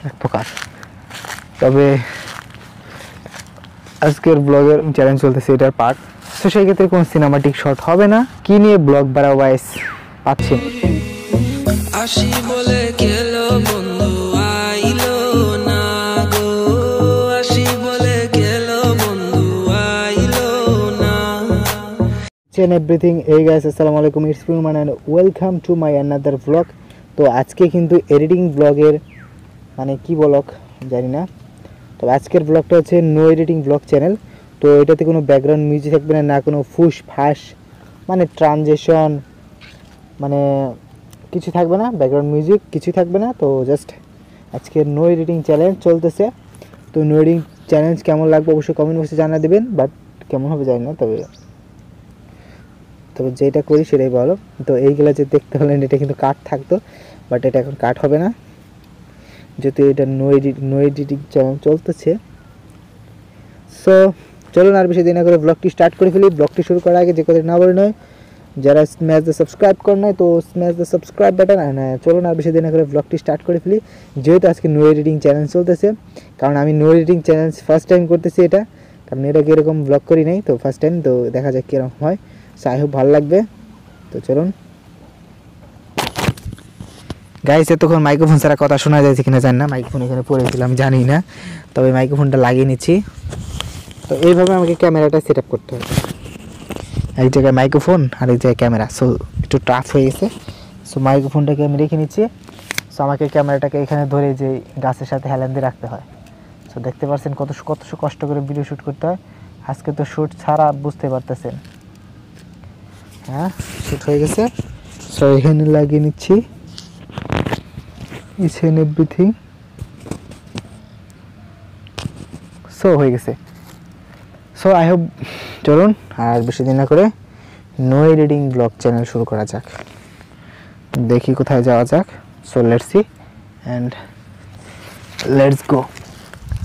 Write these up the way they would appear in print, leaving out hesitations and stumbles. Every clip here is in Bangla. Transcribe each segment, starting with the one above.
এক প্রকার। তবে আজকের ব্লগের চ্যালেঞ্জ চলতেছে এটার পার্ট। তো সেই ক্ষেত্রে কোনো সিনেমাটিক শট হবে না। কি নিয়ে ব্লগ বাড়াবো গাইস পাচ্ছেন। আসি বলে গেলো বন্ধু আইলো না গো, আসি বলে গেলো বন্ধু আইলো না। এভরিথিং এই গাইস, আসসালামু আলাইকুম, ইটস ফিউমান and welcome to my another blog. তো আজকে কিন্তু এডিটিং ব্লগের মানে কি ব্লগ জানি না, তো আজকের ব্লগটা হচ্ছে নো এডিটিং ব্লগ চ্যানেল। তো এটাতে কোনো ব্যাকগ্রাউন্ড মিউজিক থাকবে না, না কোনো ফুস ফাঁস মানে ট্রানজেকশন মানে কিছু থাকবে না, ব্যাকগ্রাউন্ড মিউজিক কিছু থাকবে না। তো জাস্ট আজকের নো এডিটিং চ্যালেঞ্জ চলতেছে। তো নো এডিটিং চ্যালেঞ্জ কেমন লাগবে অবশ্যই কমেন্ট বক্সে জানা দেবেন, বাট কেমন হবে জানি না, তবে যেটা করি সেটাই ভালো। তো এইগুলো যে দেখতে হলেন এটা কিন্তু কাট থাকতো, বাট এটা এখন কাট হবে না, যেহেতু এটা নো এডিটিং চ্যানেল চলতেছে। সো চলুন আর বেশি দিন না করে ব্লগটি স্টার্ট করে ফেলি। ব্লগটি শুরু করার আগে যে কথা না বলে নয়, যারা স্ম্যাশ দ্য সাবস্ক্রাইব করে নয় তো স্ম্যাশ দ্য সাবস্ক্রাইব বাটন। চলুন আর বেশি দিন না করে ব্লগটি স্টার্ট করে ফেলি, যেহেতু আজকে নো এডিটিং চ্যালেঞ্জ চলতেছে। কারণ আমি no editing challenge first time করতেছি এটা, কারণ এর আগে এরকম ব্লগ করি নাই, তো ফার্স্ট টাইম। তো দেখা যাক কীরকম হয়, সো আই হোপ ভালো লাগবে। তো চলুন গাইস, এতক্ষণ মাইক্রোফোন ছাড়া কথা শোনা যাচ্ছে কিনা জানি না, মাইক্রোফোন এখানে পড়েছিলাম জানি না, তবে মাইক্রোফোনটা লাগিয়ে নিচ্ছি। তো এইভাবে আমাকে ক্যামেরাটা সেট আপ করতে হবে, এক জায়গায় মাইক্রোফোন আর এক জায়গায় ক্যামেরা, সো একটু টাফ হয়ে গেছে। সো মাইক্রোফোনটাকে আমি রেখে নিচ্ছি, সো আমাকে ক্যামেরাটাকে এখানে ধরে যে গাছের সাথে হেলান দিয়ে রাখতে হয়। সো দেখতে পাচ্ছেন কত কষ্ট করে ভিডিও শ্যুট করতে হয়। আজকে তো শ্যুট ছাড়া বুঝতে পারতেছেন। হ্যাঁ, শ্যুট হয়ে গেছে। সো এখানে লাগিয়ে নিচ্ছি ইচ এন্ড এভরিথিং। সো হয়ে গেছে। সো আই হোপ, চলুন আর বেশি দিন না করে নো এডিটিং ব্লগ চ্যানেল শুরু করা যাক, দেখি কোথায় যাওয়া যাক। So let's see and let's go.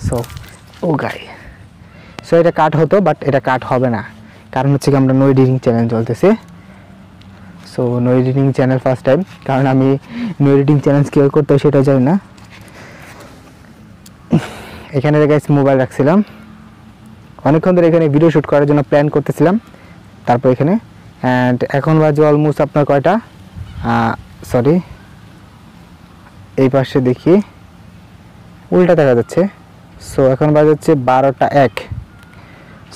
So oh guy, so এটা কাট হতো, বাট এটা কাট হবে না, কারণ হচ্ছে কি আমরা নো এডিটিং চ্যানেল চলতেছে। So no editing channel first time, কারণ আমি নো এডিটিং চ্যানেল কীভাবে করতে হয় সেটা জানি না। এখানে গাইস মোবাইল রাখছিলাম, অনেকক্ষণ ধরে এখানে ভিডিও শ্যুট করার জন্য প্ল্যান করতেছিলাম। তারপর এখানে অ্যান্ড এখন বাজে অলমোস্ট আপনার কয়টা, সরি এই পাশে দেখি উল্টা দেখা যাচ্ছে। সো এখন বাজে হচ্ছে 12টা 1।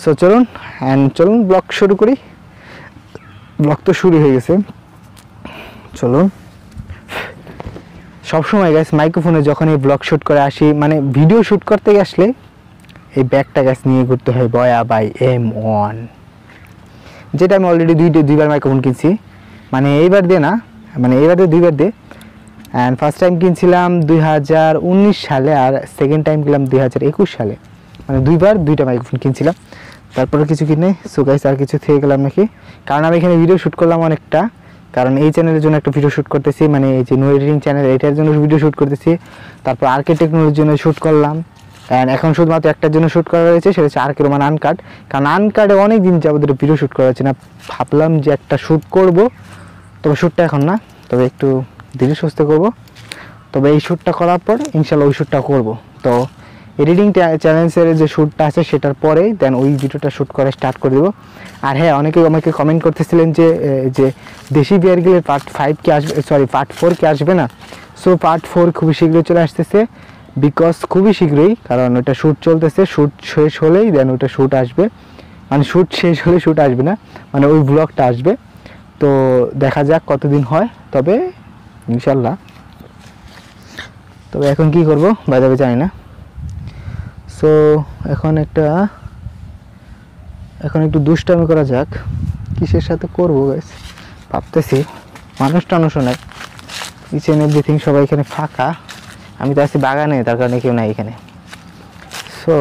সো চলুন ব্লগ শুরু করি। ব্লগ তো শুরু হয়ে গেছে, চলুন। সবসময় গাইস মাইক্রোফোনে যখন এই ব্লগ শ্যুট করে আসি, মানে ভিডিও শ্যুট করতে আসলে এই ব্যাগটা গাছ নিয়ে ঘুরতে হয় বয়া বাই M1, যেটা আমি অলরেডি দুইবার মাইক্রোফোন কিনছি, মানে এইবার দিয়ে না, মানে এইবার দিয়ে দুইবার দিয়ে। অ্যান্ড ফার্স্ট টাইম কিনছিলাম 2019 সালে আর সেকেন্ড টাইম কিনলাম 2021 সালে, মানে দুইটা মাইক্রোফোন কিনছিলাম, তারপরে কিছু কিনে। সো গাইস আর কিছু থেকে গেলাম নাকি, কারণ আমি এখানে ভিডিও শ্যুট করলাম অনেকটা, কারণ এই চ্যানেলের জন্য একটা ভিডিও শ্যুট করতেছি, মানে এই যে নো এডিটিং চ্যানেল এটার জন্য ভিডিও শ্যুট করতেছি, তারপর আরকে টেকনোলজির জন্য শ্যুট করলাম। অ্যান্ড এখন শুধুমাত্র একটার জন্য শ্যুট করা হয়েছে, সেটা হচ্ছে আরকে রোমান আনকাট, কারণ আনকাটে অনেক দিন যাবত ভিডিও শ্যুট করা হচ্ছে না। ভাবলাম যে একটা শ্যুট করব, তবে শ্যুটটা এখন না, তবে একটু ধীরে সুস্থে করব। তবে এই শ্যুটটা করার পর ইনশাল্লাহ ওই শ্যুটটা করব। তো এডিটিং চ্যালেঞ্জের যে শ্যুটটা আছে সেটার পরে দেন ওই ভিডিওটা শ্যুট করে স্টার্ট করে দেবো। আর হ্যাঁ, অনেকে আমাকে কমেন্ট করতেছিলেন যে দেশি বিয়ার গিলের পার্ট 5 কি আসবে, সরি পার্ট 4 কি আসবে না। সো পার্ট 4 খুবই শীঘ্রই চলে আসতেছে, বিকজ খুবই শীঘ্রই, কারণ ওটা শ্যুট চলতেছে, শ্যুট শেষ হলেই দেন ওটা শ্যুট আসবে, মানে শ্যুট শেষ হলে শ্যুট আসবে না, মানে ওই ব্লগটা আসবে। তো দেখা যাক কতদিন হয়, তবে ইনশাল্লাহ। তবে এখন কি করব বাজাবে জানি না। সো এখন একটু দুষ্টামি করা যাক, কিসের সাথে করবো গাইস ভাবতেছি। মানুষ টানুষও নাই, ইচ এন্ড এভরিথিং সবাই এখানে ফাঁকা, আমি তো আছি বাগানে, তার কারণে কেউ নাই এখানে। সো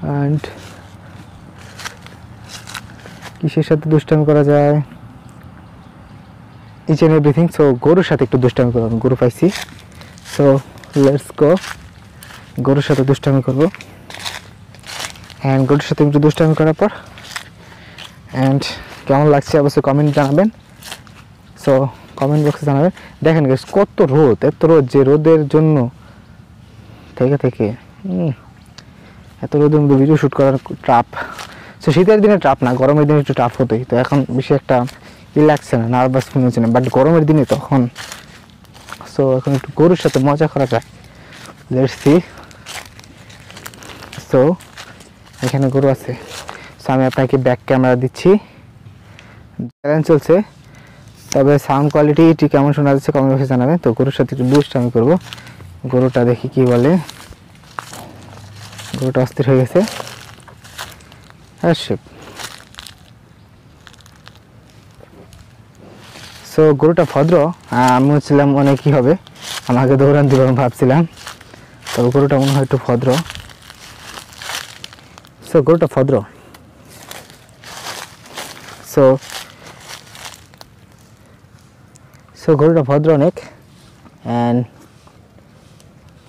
অ্যান্ড কিসের সাথে দুষ্টামি করা যায়, ইচ এন্ড এভরিথিং। সো গরুর সাথে একটু দুষ্টামি করবো, আমি গরু পাইছি। সো লেটস গো, গরুর সাথে দুষ্টামি করবো। অ্যান্ড গরুর সাথে একটু দুষ্টামি করার পর অ্যান্ড কেমন লাগছে অবশ্যই কমেন্ট জানাবেন। সো কমেন্ট বক্সে জানাবেন। দেখেন গাইস কত রোদ, এত রোদ, যে রোদের জন্য থেকে থেকে এত রোদের মধ্যে ভিডিও শ্যুট করার ট্রাপ। সো শীতের দিনে ট্রাপ না, গরমের দিনে একটু ট্রাপ হতোই। তো এখন বেশি একটা লাগছে না, নার্ভাস ফিল হচ্ছে না, বাট গরমের দিনে তখন। সো এখন একটু গরুর সাথে মজা করা যায়, লেটস সি। সো এখানে গরু আছে। সো আমি আপনাকে ব্যাক ক্যামেরা দিচ্ছি, চ্যালেঞ্জ চলছে। তবে সাউন্ড কোয়ালিটি কেমন শোনা যাচ্ছে কমেন্ট বক্সে জানাবেন। তো গরুর সাথে একটু বুস্ট আমি করবো, গরুটা দেখি কি বলে। গরুটা অস্থির হয়ে গেছে। সো গরুটা ভদ্র, আমি বলছিলাম অনেক কী হবে, আমাকে দৌড়ান দিবে আমি ভাবছিলাম। তবে গরুটা মনে হয় একটু ভদ্র। সো গরুটা ভদ্র। সো গরুটা ভদ্র অনেক। অ্যান্ড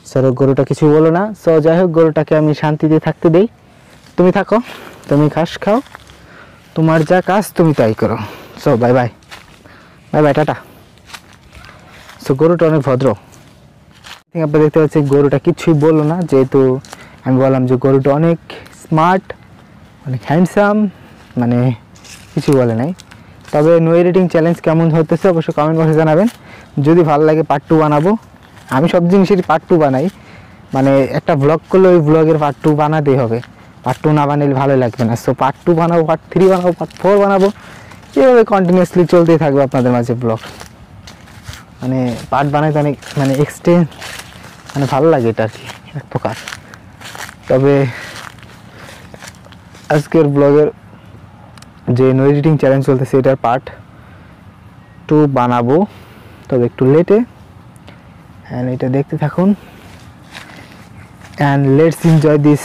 সো গরুটা কিছু বলো না। সো যাই হোক, গরুটাকে আমি শান্তিতে থাকতে দেই। তুমি থাকো, তুমি ঘাস খাও, তোমার যা কাজ তুমি তাই করো। So bye bye, bye bye, tata. So গরুটা অনেক ভদ্র। আপনারা দেখতে পাচ্ছেন গরুটা কিছুই বললো না, যেহেতু আমি বললাম যে গরুটা অনেক স্মার্ট, অনেক হ্যান্ডসাম, মানে কিছু বলে নাই। তবে নো এডিটিং চ্যালেঞ্জ কেমন হতেছে অবশ্যই কমেন্ট বক্সে জানাবেন। যদি ভালো লাগে পার্ট 2 বানাবো। আমি সব জিনিসেরই পার্ট 2 বানাই, মানে একটা ব্লগ করলে ওই ব্লগের পার্ট 2 বানাতেই হবে। পার্ট 2 না বানালে ভালো লাগবে না। সো পার্ট 2 বানাবো, পার্ট 3 বানাবো, পার্ট 4 বানাবো, এভাবে কন্টিনিউয়াসলি চলতেই থাকবে আপনাদের মাঝে ব্লগ। মানে পার্ট বানাইতে অনেক মানে এক্সটেন্ড, মানে ভালো লাগে এটা আর কি এক প্রকার। তবে আজকের ব্লগের যে নো এডিটিং চ্যালেঞ্জ চলতেছে এটার পার্ট 2 বানাবো, তবে একটু লেটে। অ্যান্ড এটা দেখতে থাকুন, and let's enjoy this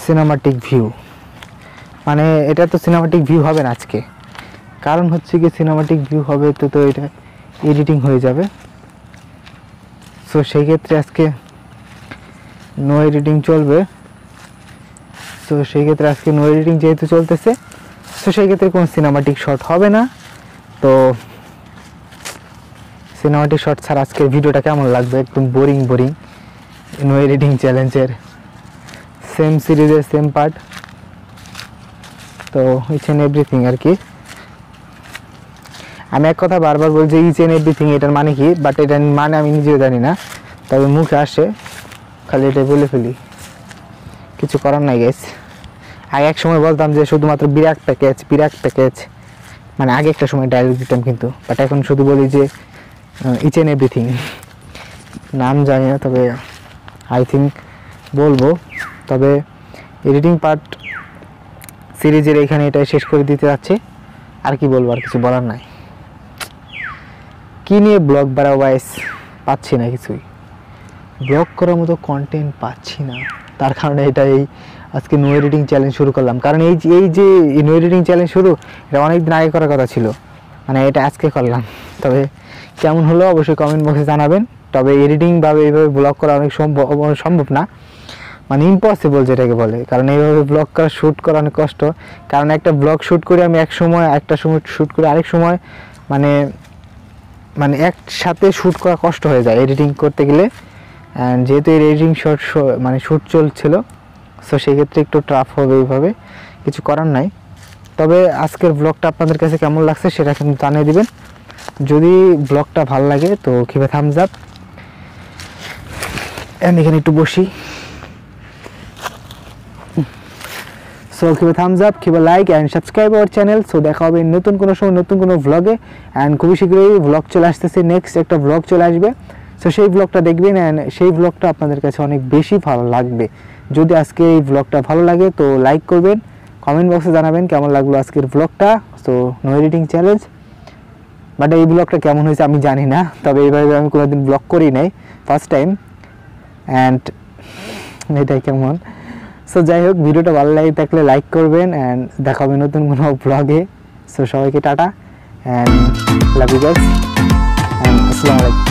cinematic view. মানে এটা তো সিনেমাটিক ভিউ হবে না আজকে, কারণ হচ্ছে কি সিনেমাটিক ভিউ হবে তো এটা এডিটিং হয়ে যাবে। সো সেই ক্ষেত্রে আজকে নো এডিটিং চলবে। সো সেই ক্ষেত্রে আজকে নো এডিটিং যেহেতু চলতেছে, সো সেই ক্ষেত্রে কোনো সিনেমাটিক শট হবে না। তো সিনেমাটিক শট ছাড়া আজকের ভিডিওটা কেমন লাগবে, একদম বোরিং বোরিং। নো এডিটিং চ্যালেঞ্জের সেম সিরিজের সেম পার্ট, তো ইচ অ্যান্ড এভরিথিং আর কি। আমি এক কথা বারবার বলছি ইচ অ্যান্ড এভরিথিং, এটার মানে কি, বাট এটার মানে আমি নিজেও জানি না, তবে মুখে আসে, খালি এটাই বলে ফেলি, কিছু করার নাই গাইস। আগে এক সময় বলতাম যে শুধুমাত্র বিরাট প্যাকেজ, মানে আগে একটা সময় ডায়লগ দিতাম কিন্তু, বাট এখন শুধু বলি যে ইচ অ্যান্ড এভরিথিং। নাম জানি না, তবে আই থিঙ্ক বলবো। তবে এডিটিং পার্ট সিরিজের এখানে এটাই শেষ করে দিতে যাচ্ছে। আর কি বলবো, আর কিছু বলার নাই। কী নিয়ে ব্লগ বানাবো গাইস, পাচ্ছি না কিছুই, ব্লগ করার মতো কন্টেন্ট পাচ্ছি না। তার কারণে এটাই আজকে নো এডিটিং চ্যালেঞ্জ শুরু করলাম। কারণ এই যে নো এডিটিং চ্যালেঞ্জ শুরু, এটা অনেক দিন আগে করার কথা ছিল, মানে এটা আজকে করলাম। তবে কেমন হলো অবশ্যই কমেন্ট বক্সে জানাবেন। তবে এডিটিং ভাবে এইভাবে ব্লগ করা অনেক সম্ভব না, মানে ইম্পসিবল যেটাকে বলে। কারণ এইভাবে ব্লগ করা, শ্যুট করা অনেক কষ্ট। কারণ একটা ব্লগ শ্যুট করে আমি একটা সময় শ্যুট করে আরেক সময় মানে একসাথে শ্যুট করা কষ্ট হয়ে যায় এডিটিং করতে গেলে। অ্যান্ড যেহেতু এর এডিটিং শ্যুট চলছিল, সো সেক্ষেত্রে একটু টাফ হবে, এইভাবে কিছু করার নাই। তবে আজকের ব্লগটা আপনাদের কাছে কেমন লাগছে সেটা কিন্তু জানিয়ে দিবেন। যদি ব্লগটা ভালো লাগে তো কিভাবে থামস আপ, অ্যান্ড এখানে একটু বসি। সো কিভাবে থামস আপ, কিভাবে like and subscribe our channel. So দেখা হবে নতুন কোনো সময় নতুন কোনো ভ্লগে। অ্যান্ড খুবই শীঘ্রই ভ্লগ চলে আসতেছে, নেক্সট একটা ভ্লগ চলে আসবে। সো সেই ব্লগটা দেখবেন, অ্যান্ড সেই ব্লগটা আপনাদের কাছে অনেক বেশি ভালো লাগবে। যদি আজকে এই ব্লগটা ভালো লাগে তো লাইক করবেন, কমেন্ট বক্সে জানাবেন কেমন লাগলো আজকের ব্লগটা। So no editing challenge, but এই ব্লগটা কেমন হয়েছে আমি জানি না, তবে এইভাবে আমি কোনোদিন ব্লগ করি নাই, ফার্স্ট টাইম। অ্যান্ড এটাই কেমন। সো যাই হোক, ভিডিওটা ভালো লাগে থাকলে লাইক করবেন, অ্যান্ড দেখা হবে নতুন কোনো ব্লগে। সো সবাইকে tata, and love you guys, and আসসালামু আলাইকুম।